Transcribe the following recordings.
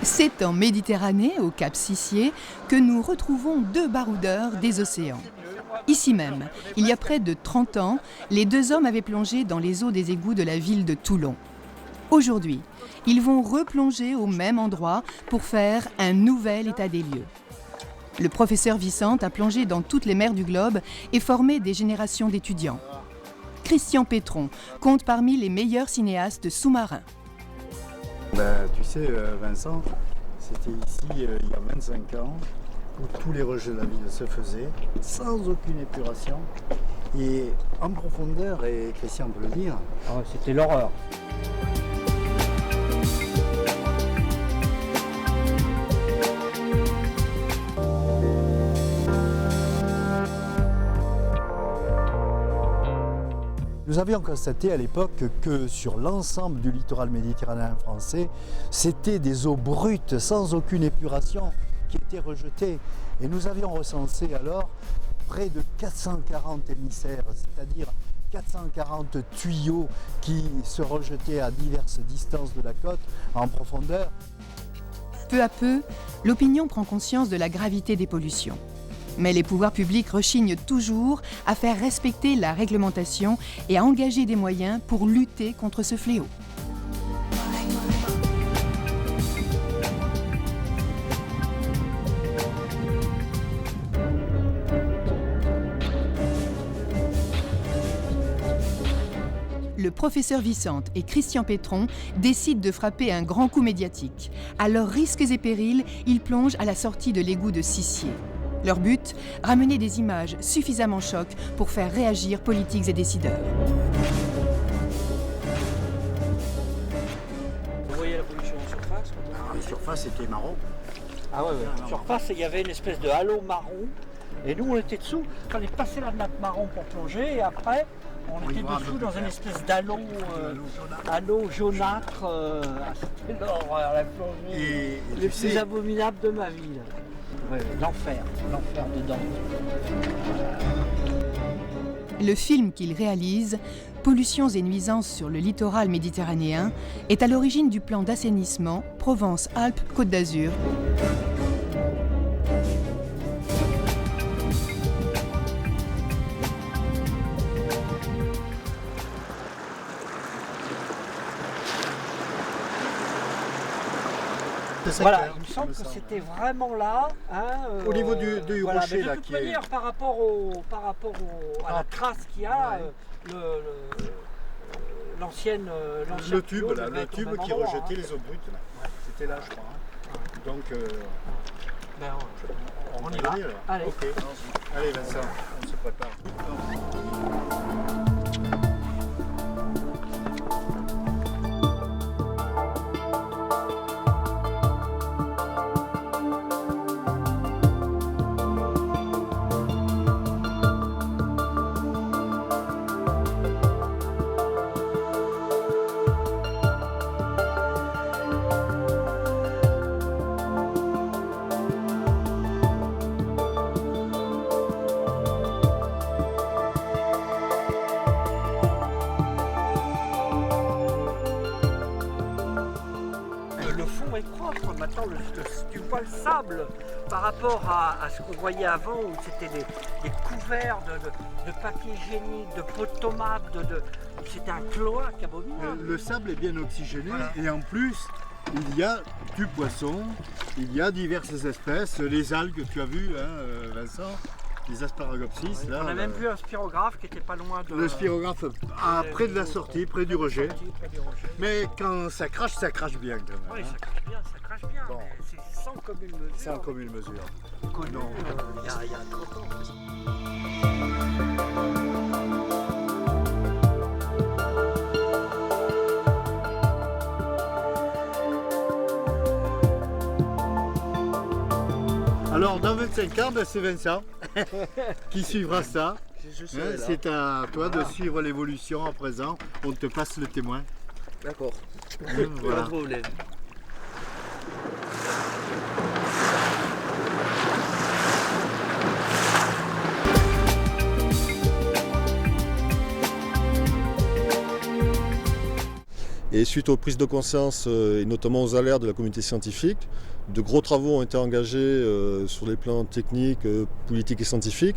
C'est en Méditerranée, au Cap Sissier, que nous retrouvons deux baroudeurs des océans. Ici même, il y a près de 30 ans, les deux hommes avaient plongé dans les eaux des égouts de la ville de Toulon. Aujourd'hui, ils vont replonger au même endroit pour faire un nouvel état des lieux. Le professeur Vicente a plongé dans toutes les mers du globe et formé des générations d'étudiants. Christian Pétron compte parmi les meilleurs cinéastes sous-marins. Tu sais, Vincent, c'était ici il y a 25 ans où tous les rejets de la ville se faisaient sans aucune épuration et en profondeur, et Christian peut le dire. C'était l'horreur. Nous avions constaté à l'époque que sur l'ensemble du littoral méditerranéen français, c'était des eaux brutes, sans aucune épuration, qui étaient rejetées. Et nous avions recensé alors près de 440 émissaires, c'est-à-dire 440 tuyaux qui se rejetaient à diverses distances de la côte, en profondeur. Peu à peu, l'opinion prend conscience de la gravité des pollutions. Mais les pouvoirs publics rechignent toujours à faire respecter la réglementation et à engager des moyens pour lutter contre ce fléau. Le professeur Vicente et Christian Pétron décident de frapper un grand coup médiatique. À leurs risques et périls, ils plongent à la sortie de l'égout de Sissier. Leur but, ramener des images suffisamment chocs pour faire réagir politiques et décideurs. Vous voyez la pollution en surface? En surface, c'était marron. Ah ouais. En surface, il y avait une espèce de halo marron. Et nous, on était dessous. Il fallait passer la nappe marron pour plonger. Et après, on était dessous dans une espèce d'halo jaunâtre. C'était l'horreur, la plongée. Les plus abominables de ma vie. Ouais, l'enfer dedans. Le film qu'il réalise, Pollutions et nuisances sur le littoral méditerranéen, est à l'origine du plan d'assainissement Provence-Alpes-Côte d'Azur. Voilà, il me semble que c'était vraiment là. Au niveau du voilà, rocher, mais de là, toute qui manière, est... par rapport à la trace qu'il y a, l'ancien Le tube, tuyau là, devait le être au tube même qui endroit, rejetait les eaux brutes. Là. C'était là, je crois. Donc, Ben, on y peut va. aller, là. Allez. Ok. Allez, Vincent, on se prépare. Le fond est propre. Maintenant, tu vois le sable par rapport à ce qu'on voyait avant où c'était des couverts de papier hygiénique, de pots de tomates, c'était un cloaque abominable. Le sable est bien oxygéné et en plus, il y a du poisson, il y a diverses espèces, les algues, tu as vu, hein, Vincent, les asparagopsis. Oui, là, on a même vu un spirographe qui était pas loin de... Le spirographe, près de la sortie, près du rocher. Mais quand ça crache bien quand même. Oui, hein. ça crache bien, Bon. mais c'est sans commune mesure. Sans commune mesure. Connu, Non. il y a 30 ans. Alors dans 25 ans, c'est Vincent qui suivra ça. Je Hein, c'est à toi de suivre l'évolution à présent. On te passe le témoin. D'accord. Voilà. Pas de problème. Et suite aux prises de conscience et notamment aux alertes de la communauté scientifique, de gros travaux ont été engagés sur les plans techniques, politiques et scientifiques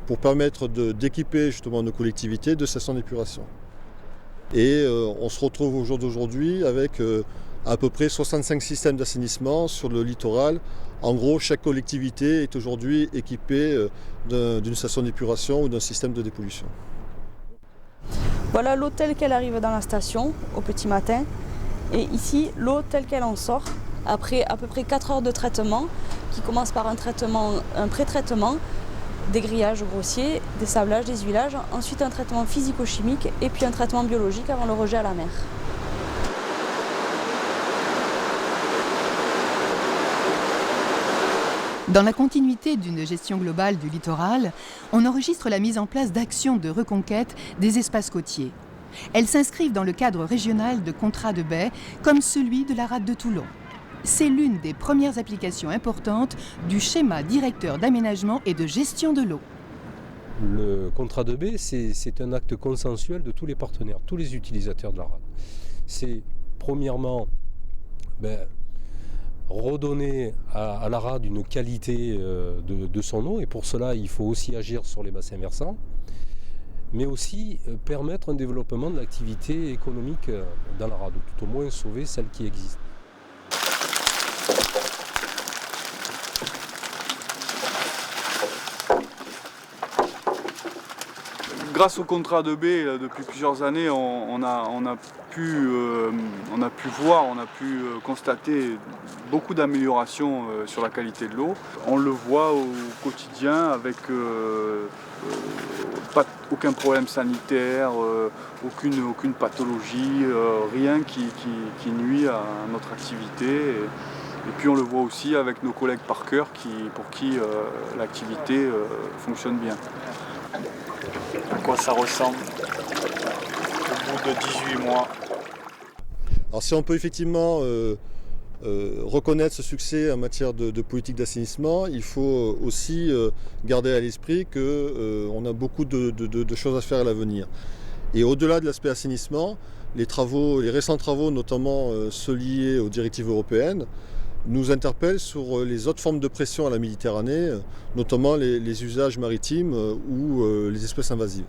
pour permettre d'équiper justement nos collectivités de stations d'épuration. Et on se retrouve au jour d'aujourd'hui avec à peu près 65 systèmes d'assainissement sur le littoral. En gros, chaque collectivité est aujourd'hui équipée d'une station d'épuration ou d'un système de dépollution. Voilà l'eau telle qu'elle arrive dans la station au petit matin. Et ici, l'eau telle qu'elle en sort après à peu près 4 heures de traitement qui commence par un pré-traitement, des grillages grossiers, des sablages, des huilages, ensuite un traitement physico-chimique et puis un traitement biologique avant le rejet à la mer. Dans la continuité d'une gestion globale du littoral, on enregistre la mise en place d'actions de reconquête des espaces côtiers. Elles s'inscrivent dans le cadre régional de contrats de baie, comme celui de la rade de Toulon. C'est l'une des premières applications importantes du schéma directeur d'aménagement et de gestion de l'eau. Le contrat de baie, c'est un acte consensuel de tous les partenaires, tous les utilisateurs de la rade. C'est premièrement redonner à la rade une qualité de son eau, et pour cela il faut aussi agir sur les bassins versants, mais aussi permettre un développement de l'activité économique dans la rade, ou tout au moins sauver celle qui existe. Grâce au contrat de baie, depuis plusieurs années, on a pu constater beaucoup d'améliorations sur la qualité de l'eau. On le voit au quotidien avec aucun problème sanitaire, aucune pathologie, rien qui nuit à notre activité. Et puis on le voit aussi avec nos collègues par cœur pour qui l'activité fonctionne bien. À quoi ça ressemble au bout de 18 mois? Alors si on peut effectivement reconnaître ce succès en matière de politique d'assainissement, il faut aussi garder à l'esprit qu'on a beaucoup de choses à faire à l'avenir. Et au-delà de l'aspect assainissement, les récents travaux, notamment ceux liés aux directives européennes, nous interpellent sur les autres formes de pression à la Méditerranée, notamment les usages maritimes ou les espèces invasives.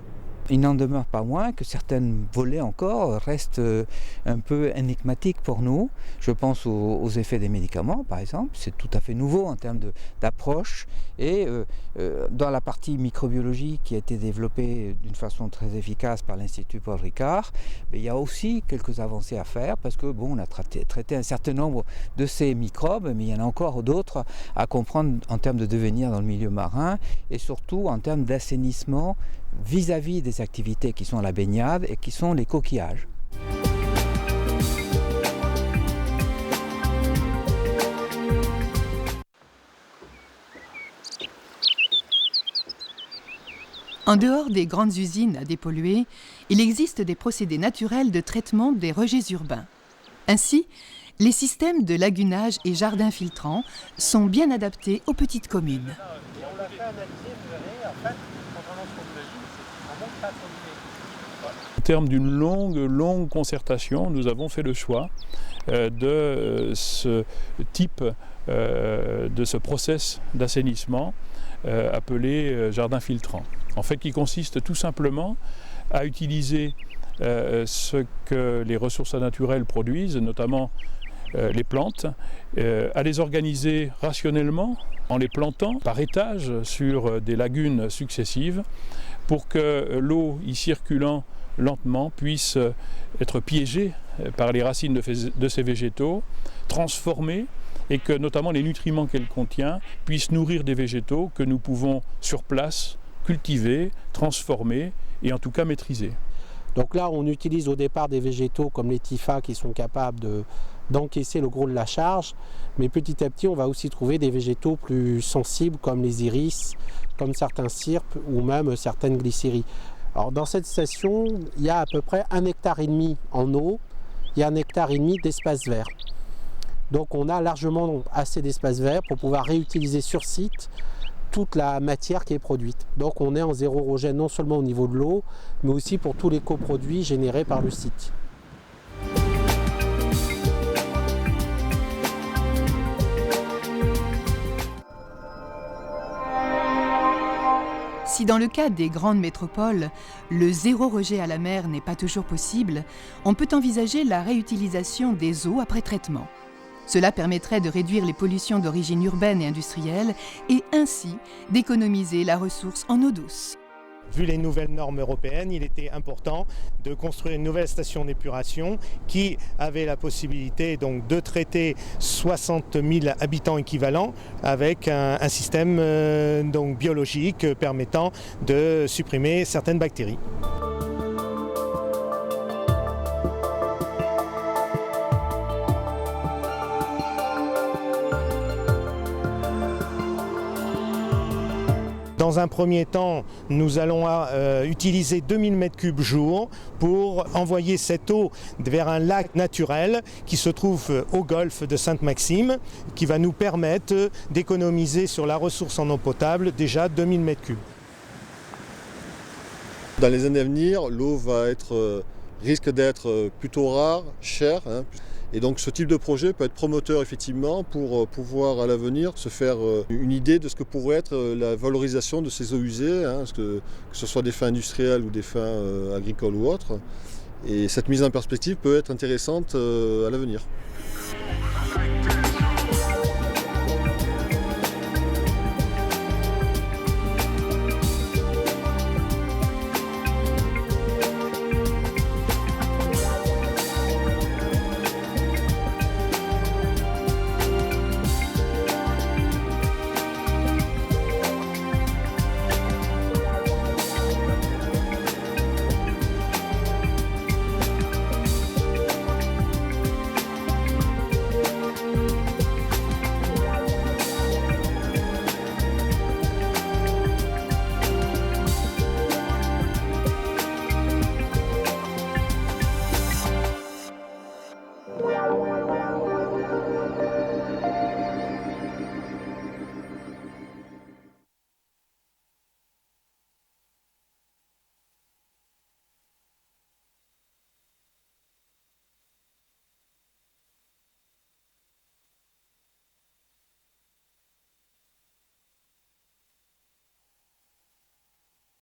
Il n'en demeure pas moins que certaines volets encore restent un peu énigmatiques pour nous. Je pense aux effets des médicaments, par exemple. C'est tout à fait nouveau en termes d'approche. Et dans la partie microbiologie qui a été développée d'une façon très efficace par l'Institut Paul Ricard, il y a aussi quelques avancées à faire parce que on a traité un certain nombre de ces microbes, mais il y en a encore d'autres à comprendre en termes de devenir dans le milieu marin et surtout en termes d'assainissement vis-à-vis des activités qui sont la baignade et qui sont les coquillages. En dehors des grandes usines à dépolluer, il existe des procédés naturels de traitement des rejets urbains. Ainsi, les systèmes de lagunage et jardins filtrants sont bien adaptés aux petites communes. Au terme d'une longue concertation, nous avons fait le choix de ce type, de ce process d'assainissement appelé jardin filtrant. En fait, qui consiste tout simplement à utiliser ce que les ressources naturelles produisent, notamment les plantes, à les organiser rationnellement en les plantant par étages sur des lagunes successives pour que l'eau y circulant lentement puisse être piégée par les racines de ces végétaux, transformée, et que notamment les nutriments qu'elle contient puissent nourrir des végétaux que nous pouvons sur place cultiver, transformer et en tout cas maîtriser. Donc là, on utilise au départ des végétaux comme les typhas qui sont capables d'encaisser le gros de la charge, mais petit à petit, on va aussi trouver des végétaux plus sensibles comme les iris, comme certains cyrpes ou même certaines glycéries. Alors dans cette station, il y a à peu près 1,5 hectare en eau, il y a 1,5 hectare d'espace vert. Donc on a largement assez d'espace vert pour pouvoir réutiliser sur site toute la matière qui est produite. Donc on est en zéro rejet non seulement au niveau de l'eau, mais aussi pour tous les coproduits générés par le site. Si dans le cas des grandes métropoles, le zéro rejet à la mer n'est pas toujours possible, on peut envisager la réutilisation des eaux après traitement. Cela permettrait de réduire les pollutions d'origine urbaine et industrielle et ainsi d'économiser la ressource en eau douce. Vu les nouvelles normes européennes, il était important de construire une nouvelle station d'épuration qui avait la possibilité donc de traiter 60 000 habitants équivalents avec un système donc biologique permettant de supprimer certaines bactéries. Dans un premier temps, nous allons utiliser 2000 m3 jour pour envoyer cette eau vers un lac naturel qui se trouve au golfe de Sainte-Maxime, qui va nous permettre d'économiser sur la ressource en eau potable déjà 2000 m3. Dans les années à venir, l'eau risque d'être plutôt rare, chère. Et donc ce type de projet peut être promoteur effectivement pour pouvoir à l'avenir se faire une idée de ce que pourrait être la valorisation de ces eaux usées, que ce soit des fins industrielles ou des fins agricoles ou autres. Et cette mise en perspective peut être intéressante à l'avenir.